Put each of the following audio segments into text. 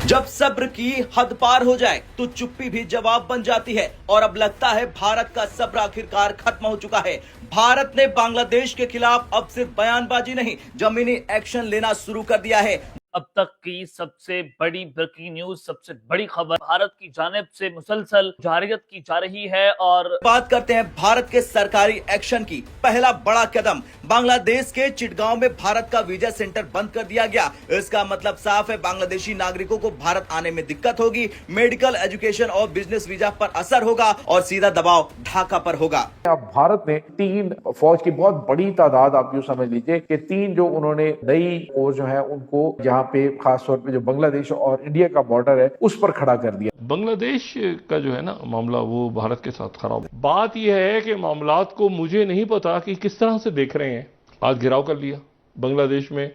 जब सब्र की हद पार हो जाए तो चुप्पी भी जवाब बन जाती है और अब लगता है भारत का सब्र आखिरकार खत्म हो चुका है। भारत ने बांग्लादेश के खिलाफ अब सिर्फ बयानबाजी नहीं, जमीनी एक्शन लेना शुरू कर दिया है। अब तक की सबसे बड़ी ब्रेकिंग न्यूज, सबसे बड़ी खबर भारत की जानिब से मुसलसल जारियत की जा रही है। और बात करते हैं भारत के सरकारी एक्शन की। पहला बड़ा कदम, बांग्लादेश के चिटगांव में भारत का वीजा सेंटर बंद कर दिया गया। इसका मतलब साफ है, बांग्लादेशी नागरिकों को भारत आने में दिक्कत होगी, मेडिकल, एजुकेशन और बिजनेस वीजा पर असर होगा और सीधा दबाव ढाका पर होगा। अब भारत ने 3 फौज की बहुत बड़ी तादाद, आप यूं समझ लीजिए कि 3 जो उन्होंने नई फौज जो है उनको यहाँ पे खास तौर पे जो बांग्लादेश और इंडिया का बॉर्डर है उस पर खड़ा कर दिया। बांग्लादेश का जो है ना मामला, वो भारत के साथ खराब है। बात यह है कि मामलात को मुझे नहीं पता कि किस तरह से देख रहे हैं। आज घिराव कर लिया बांग्लादेश में,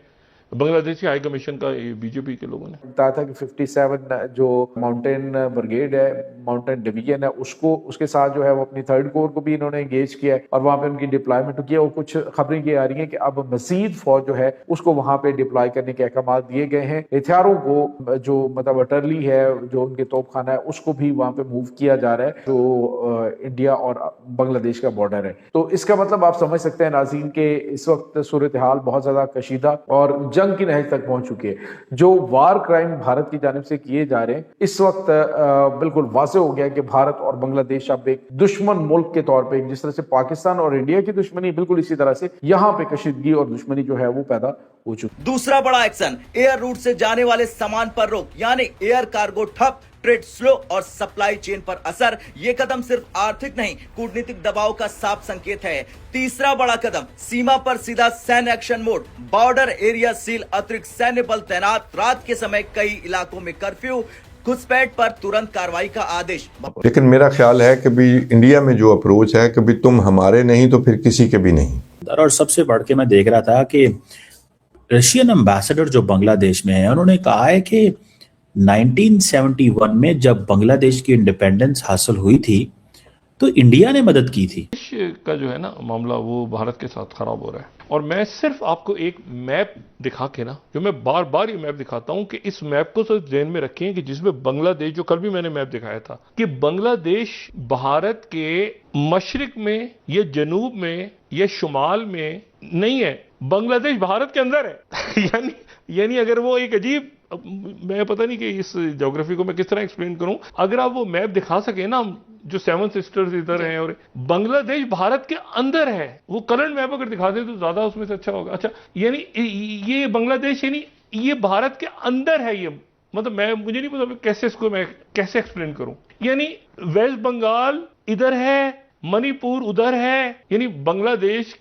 बांग्लादेश के हाई कमीशन का बीजेपी के लोगों ने बताया था कि 57 जो माउंटेन ब्रिगेड है, माउंटेन डिवीजन है, उसको उसके साथ जो है वो अपनी 3rd कोर को भी इन्होंने एंगेज किया है और वहां पे उनकी डिप्लॉयमेंट किया। और कुछ खबरें ये आ रही हैं कि अब मजीद फौज जो है उसको वहां पे डिप्लॉय करने के अहकाम दिए गए हैं। हथियारों को जो मतलब अटरली है, जो उनके तोपखाना है, उसको भी वहां पे मूव किया जा रहा है, जो इंडिया और बांग्लादेश का बॉर्डर है। तो इसका मतलब आप समझ सकते हैं नाज़रीन के इस वक्त सूरत हाल बहुत ज्यादा कशीदा और जंग की नहज तक पहुंच चुकी है। जो वार क्राइम भारत की जानिब से किए जा रहे हैं, इस वक्त बिल्कुल वाज़ेह हो गया कि भारत और बांग्लादेश अब एक दुश्मन मुल्क के तौर पे, जिस तरह से पाकिस्तान और इंडिया की दुश्मनी, बिल्कुल इसी तरह से यहाँ पे कशीदगी और दुश्मनी जो है वो पैदा हो चुकी। दूसरा बड़ा एक्शन, एयर रूट से जाने वाले सामान पर रोक, यानी एयर कार्गो ठप, ट्रेड स्लो और सप्लाई चेन पर असर। ये कदम सिर्फ आर्थिक नहीं, कूटनीतिक दबाव का साफ संकेत है। तीसरा बड़ा कदम, सीमा पर सीधा सैन्य action mode, border area seal, अतिरिक्त सैन्य बल तैनात, रात के समय कई इलाकों में कर्फ्यू, घुसपैठ पर तुरंत कार्रवाई का आदेश। लेकिन मेरा ख्याल है कि भी इंडिया में जो अप्रोच है कि भी तुम हमारे नहीं तो फिर किसी के भी नहीं। और सबसे बढ़ के मैं देख रहा था कि रशियन एम्बेसडर जो बांग्लादेश में है, उन्होंने कहा है कि 1971 में जब बांग्लादेश की इंडिपेंडेंस हासिल हुई थी तो इंडिया ने मदद की थी। देश का जो है ना मामला, वो भारत के साथ खराब हो रहा है। और मैं सिर्फ आपको एक मैप दिखा के ना, जो मैं बार बार ये मैप दिखाता हूं कि इस मैप को सिर्फ ध्यान में रखें कि जिसमें बांग्लादेश, जो कल भी मैंने मैप दिखाया था कि बांग्लादेश भारत के मशरिक में या जनूब में या शुमाल में नहीं है, बांग्लादेश भारत के अंदर है। यानी अगर वो एक अजीब, मैं पता नहीं कि इस ज्योग्राफी को मैं किस तरह एक्सप्लेन करूं। अगर आप वो मैप दिखा सके ना, जो 7 सिस्टर्स इधर हैं और बांग्लादेश भारत के अंदर है, वो करंट मैप अगर दिखा दे तो ज्यादा उसमें से अच्छा होगा। अच्छा, यानी ये बांग्लादेश, यानी ये भारत के अंदर है। ये मतलब मुझे नहीं पता कैसे इसको मैं कैसे एक्सप्लेन करूं। यानी वेस्ट बंगाल इधर है, मणिपुर उधर है, यानी बांग्लादेश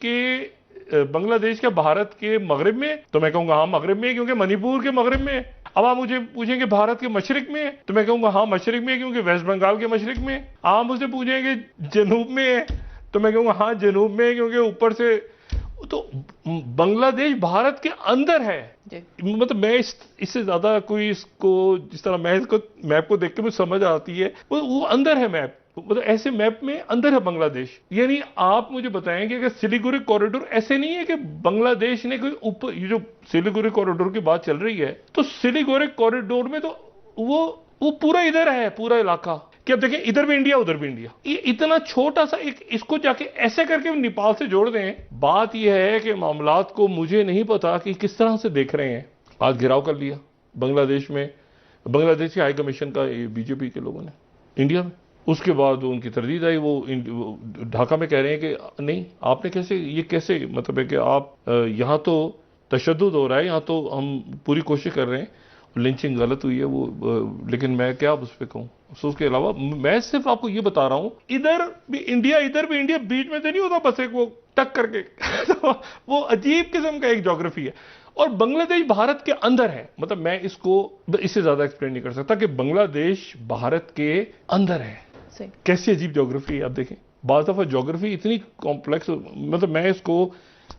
के भारत के मगरिब में, तो मैं कहूंगा हाँ मगरिब में, क्योंकि मणिपुर के मगरिब में। अब आप मुझे पूछेंगे भारत के मशरिक में, तो मैं कहूंगा हाँ मशरिक में, क्योंकि वेस्ट बंगाल के मशरिक में। आप मुझसे पूछेंगे जनूब में, तो मैं कहूंगा हाँ जनूब में, क्योंकि ऊपर से। तो बांग्लादेश भारत के अंदर है। मतलब मैं इससे ज्यादा कोई इसको, जिस तरह मैं इसको मैप को देख के मुझे समझ आती है, वो अंदर है मैप। मतलब ऐसे मैप में अंदर है बांग्लादेश। यानी आप मुझे बताएं कि अगर सिलीगुड़ी कॉरिडोर, ऐसे नहीं है कि बांग्लादेश ने कोई ऊपर, ये जो सिलीगुड़ी कॉरिडोर की बात चल रही है, तो सिलीगुड़ी कॉरिडोर में तो वो पूरा इधर है, पूरा इलाका कि अब देखें, इधर भी इंडिया उधर भी इंडिया। ये इतना छोटा सा एक, इसको जाके ऐसे करके नेपाल से जोड़ दें। बात यह है कि मामलात को मुझे नहीं पता कि किस तरह से देख रहे हैं। आज घिराव कर लिया बांग्लादेश में, बांग्लादेश के हाई कमीशन का बीजेपी के लोगों ने इंडिया में। उसके बाद उनकी तरदीद आई, वो ढाका में कह रहे हैं कि नहीं, आपने कैसे मतलब है कि आप यहाँ तो तशद्दुद हो रहा है, यहाँ तो हम पूरी कोशिश कर रहे हैं, लिंचिंग गलत हुई है वो, लेकिन मैं क्या उस पर कहूँ। उसके अलावा मैं सिर्फ आपको ये बता रहा हूँ, इधर भी इंडिया इधर भी इंडिया, बीच में तो नहीं होता बस एक वो टक करके। तो वो अजीब किस्म का एक ज्योग्राफी है। और बांग्लादेश भारत के अंदर है। मतलब मैं इसको इससे ज्यादा एक्सप्लेन नहीं कर सकता कि बांग्लादेश भारत के अंदर है। कैसी अजीब ज्योग्राफी है। आप देखें, बाज़ दफा ज्योग्राफी इतनी कॉम्प्लेक्स, मतलब मैं इसको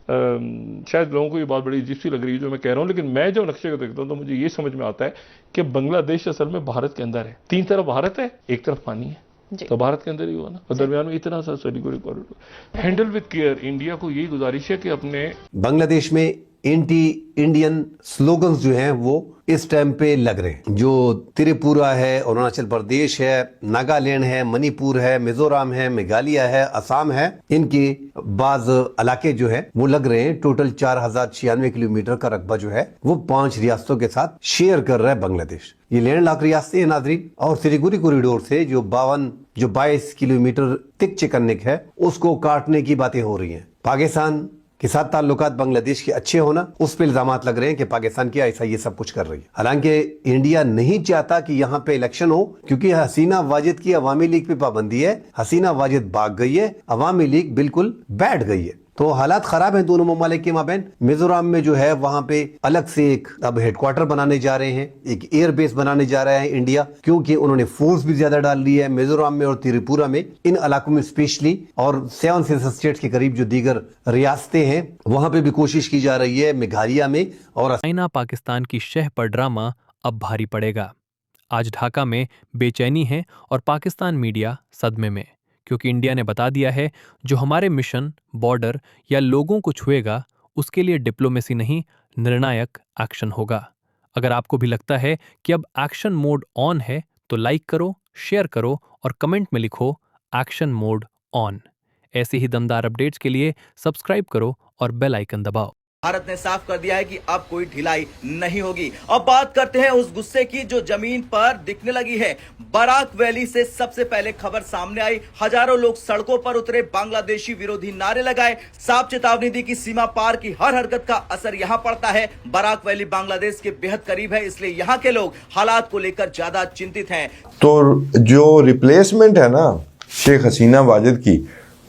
शायद लोगों को ये बात बड़ी अजीब सी लग रही है जो मैं कह रहा हूं, लेकिन मैं जो नक्शे को देखता हूं तो मुझे ये समझ में आता है कि बांग्लादेश असल में भारत के अंदर है। 3 तरफ भारत है, एक तरफ पानी है, तो भारत के अंदर ही हुआ ना। और दरमियान में इतना सा Siliguri corridor. Handle with care. India को यही गुजारिश है कि अपने बांग्लादेश में एंटी इंडियन स्लोगन्स जो हैं वो इस टाइम पे लग रहे हैं। जो त्रिपुरा है, अरुणाचल प्रदेश है, नागालैंड है, मणिपुर है, मिजोरम है, मेघालय है, असम है, इनके बाज इलाके जो है वो लग रहे हैं। टोटल 4096 किलोमीटर का रकबा जो है वो 5 रियासतों के साथ शेयर कर रहा है बांग्लादेश। ये लैंड लॉक रियासतें हैं नाजरीन, और सिलीगुड़ी कॉरिडोर से जो 22 किलोमीटर तिक चिकन्निक है उसको काटने की बातें हो रही हैं। पाकिस्तान के साथ ताल्लुकात बांग्लादेश के अच्छे होना, उस पर इल्जामात लग रहे हैं कि पाकिस्तान की ऐसा ये सब कुछ कर रही है। हालांकि इंडिया नहीं चाहता कि यहाँ पे इलेक्शन हो, क्योंकि हसीना वाजिद की अवामी लीग पे पाबंदी है। हसीना वाजिद भाग गई है, अवामी लीग बिल्कुल बैठ गई है, तो हालात खराब हैं दोनों ममालिक के माबैन। मिजोरम में जो है वहां पे अलग से एक अब हेडक्वार्टर बनाने जा रहे हैं, एक एयरबेस बनाने जा रहा है इंडिया, क्योंकि उन्होंने फोर्स भी ज्यादा डाल ली है मिजोरम में और त्रिपुरा में, इन इलाकों में स्पेशली, और 7 सेंसस स्टेट्स के करीब जो दीगर रियासतें हैं वहां पे भी कोशिश की जा रही है, मेघालय में। और चाइना पाकिस्तान की शह पर ड्रामा अब भारी पड़ेगा। आज ढाका में बेचैनी है और पाकिस्तान मीडिया सदमे में, क्योंकि इंडिया ने बता दिया है जो हमारे मिशन, बॉर्डर या लोगों को छुएगा उसके लिए डिप्लोमेसी नहीं, निर्णायक एक्शन होगा। अगर आपको भी लगता है कि अब एक्शन मोड ऑन है तो लाइक करो, शेयर करो और कमेंट में लिखो एक्शन मोड ऑन। ऐसे ही दमदार अपडेट्स के लिए सब्सक्राइब करो और बेल आइकन दबाओ। भारत ने साफ कर दिया है कि अब कोई ढिलाई नहीं होगी। अब बात करते हैं उस गुस्से की जो जमीन पर दिखने लगी है। बराक वैली से सबसे पहले खबर सामने आई, हजारों लोग सड़कों पर उतरे, बांग्लादेशी विरोधी नारे लगाए, साफ चेतावनी दी कि सीमा पार की हर हरकत का असर यहां पड़ता है। बराक वैली बांग्लादेश के बेहद करीब है, इसलिए यहां के लोग हालात को लेकर ज्यादा चिंतित हैं। तो जो रिप्लेसमेंट है ना शेख हसीना वाजिद की,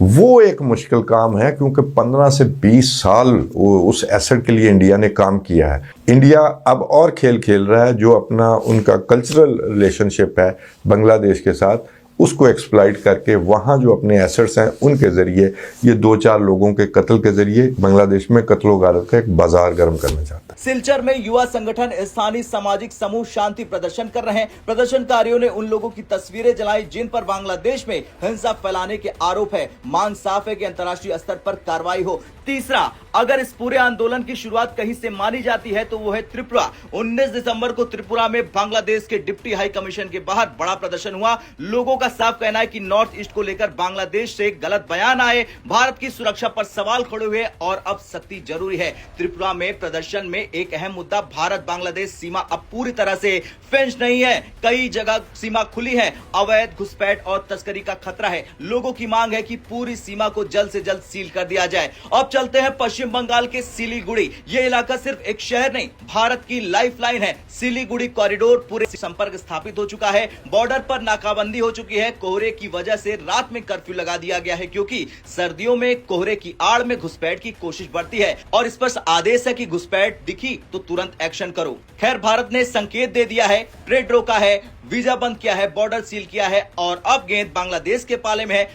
वो एक मुश्किल काम है, क्योंकि 15 से 20 साल उस एसेट के लिए इंडिया ने काम किया है। इंडिया अब और खेल खेल रहा है, जो अपना उनका कल्चरल रिलेशनशिप है बांग्लादेश के साथ, उसको एक्सप्लॉइट करके वहाँ जो अपने एसेट्स हैं उनके ज़रिए ये 2-4 लोगों के कत्ल के ज़रिए बांग्लादेश में कत्लो गारत का एक बाजार गर्म करना चाहता है। सिलचर में युवा संगठन स्थानीय सामाजिक समूह शांति प्रदर्शन कर रहे हैं। प्रदर्शनकारियों ने उन लोगों की तस्वीरें जलाई जिन पर बांग्लादेश में हिंसा फैलाने के आरोप है। मांग साफ है कि अंतर्राष्ट्रीय स्तर पर कार्रवाई हो। तीसरा, अगर इस पूरे आंदोलन की शुरुआत कहीं से मानी जाती है तो वो है त्रिपुरा। 19 दिसंबर को त्रिपुरा में बांग्लादेश के डिप्टी हाई कमीशन के बाहर बड़ा प्रदर्शन हुआ। लोगों का साफ कहना है कि नॉर्थ ईस्ट को लेकर बांग्लादेश से गलत बयान आए, भारत की सुरक्षा पर सवाल खड़े हुए और अब सख्ती जरूरी है। त्रिपुरा में प्रदर्शन में एक अहम मुद्दा, भारत बांग्लादेश सीमा अब पूरी तरह से फेंस नहीं है, कई जगह सीमा खुली है, अवैध घुसपैठ और तस्करी का खतरा है। लोगों की मांग है कि पूरी सीमा को जल्द से जल्द सील कर दिया जाए। अब चलते हैं पश्चिम बंगाल के सिलीगुड़ी। यह इलाका सिर्फ एक शहर नहीं, भारत की लाइफलाइन है। सिलीगुड़ी कॉरिडोर पूरे संपर्क स्थापित हो चुका है। बॉर्डर पर नाकाबंदी हो चुकी है। कोहरे की वजह से रात में कर्फ्यू लगा दिया गया है, क्योंकि सर्दियों में कोहरे की आड़ में घुसपैठ की कोशिश बढ़ती है और स्पष्ट आदेश है कि घुसपैठ दिखी तो तुरंत एक्शन करो। खैर, भारत ने संकेत दे दिया है, ट्रेड रोका है, वीजा बंद किया है, बॉर्डर सील किया है और अब गेंद बांग्लादेश के पाले में है।